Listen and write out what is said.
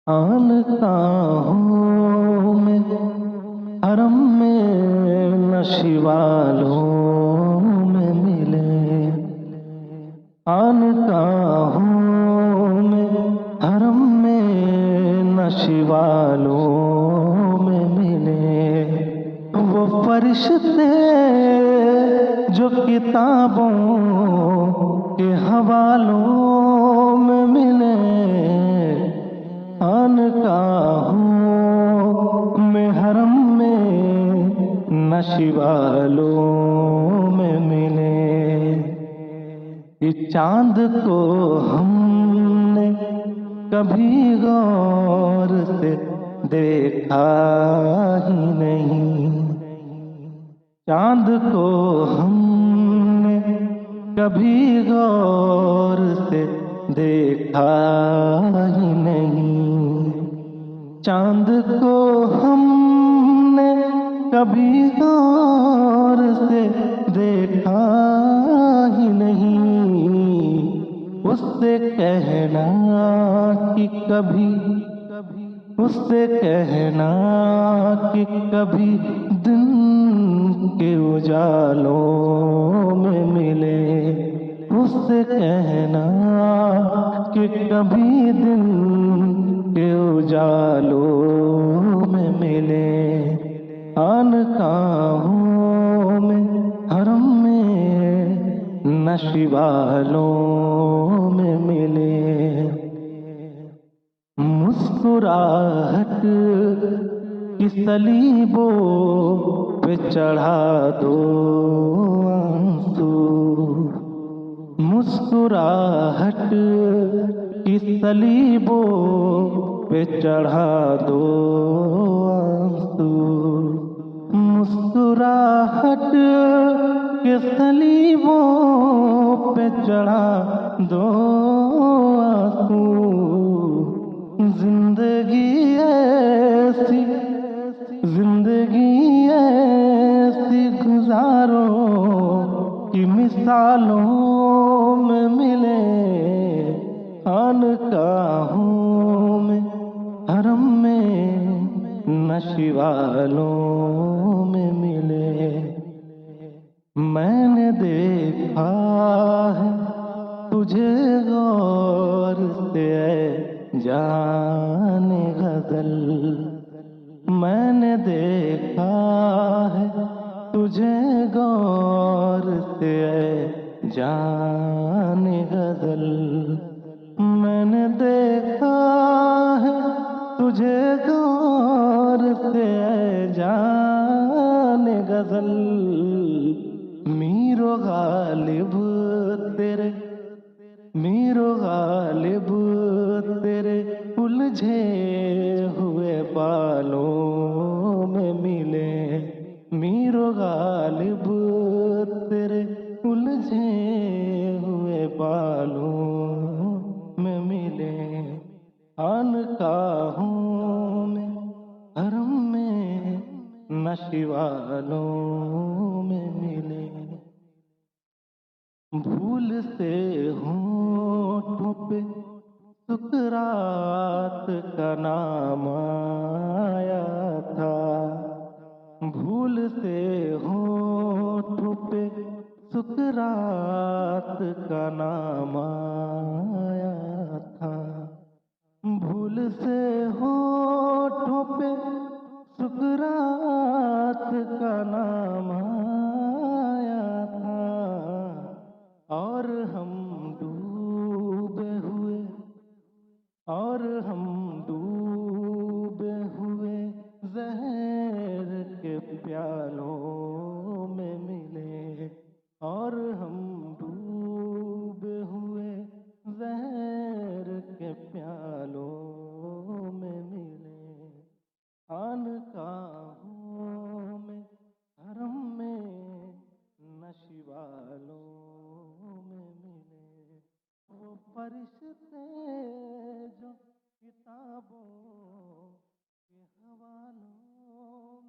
خانقاہوں میں حرم میں نشیوالوں میں ملے، خانقاہوں میں حرم میں نشیوالوں میں ملے، وہ فرشتے جو کتابوں کے حوالوں میں ملے، خانقاہوں میں حرم میں نشیوالوں میں ملے۔ اس چاند کو ہم نے کبھی غور سے دیکھا ہی نہیں، چاند کو ہم نے کبھی غور سے دیکھا ہی نہیں، چاند کو ہم نے کبھی غور سے دیکھا ہی نہیں، اس سے کہنا کہ کبھی، اس سے کہنا کہ کبھی دن کے اجالوں میں ملے، اس سے کہنا کہ کبھی دن کے اجالوں میں ملے، خانقاہوں میں حرم میں نشیوالوں میں ملے۔ مسکراہٹ کی صلیبوں پہ چڑھا دو آنسو، مسکراہٹ کی صلیبوں پہ چڑھا دو آنسو، مسکراہٹ کے صلیبوں پہ چڑھا دو آنسو، زندگی ایسی، زندگی ایسی گزارو کی مثالوں میں ملے، خانقاہوں میں حرم میں نشیوالوں میں ملے۔ میں نے دیکھا ہے تجھے غور سے اے جان غزل، میں نے دیکھا ہے تجھے غور سے اے جان غزل، میں نے دیکھا ہے تجھے غور سے اے جان غزل، میر و غالب تیرے، میر و غالب تیرے الجھے ہوئے بالوں میں ملے، میر و غالب تیرے الجھے ہوئے بالوں میں ملے، خانقاہوں میں حرم میں نشیوالوں میں ملے، بھول سے ہونٹوں پہ سکرات کا نام آیا تھا، بھول سے ہونٹوں پہ سکرات کا نام آیا تھا، بھول سے ہونٹوں پہ سکرات کا نام آیا تھا، اور ہم ڈوبے ہوئے، اور ہم ڈوبے ہوئے زہر کے پیالوں میں ملے، اور ہم ڈوبے ہوئے زہر کے پیالوں میں ملے، خانقاہوں میں حرم میں نشیوالوں میں ملے، وہ فرشتے جو کتابوں کے حوالوں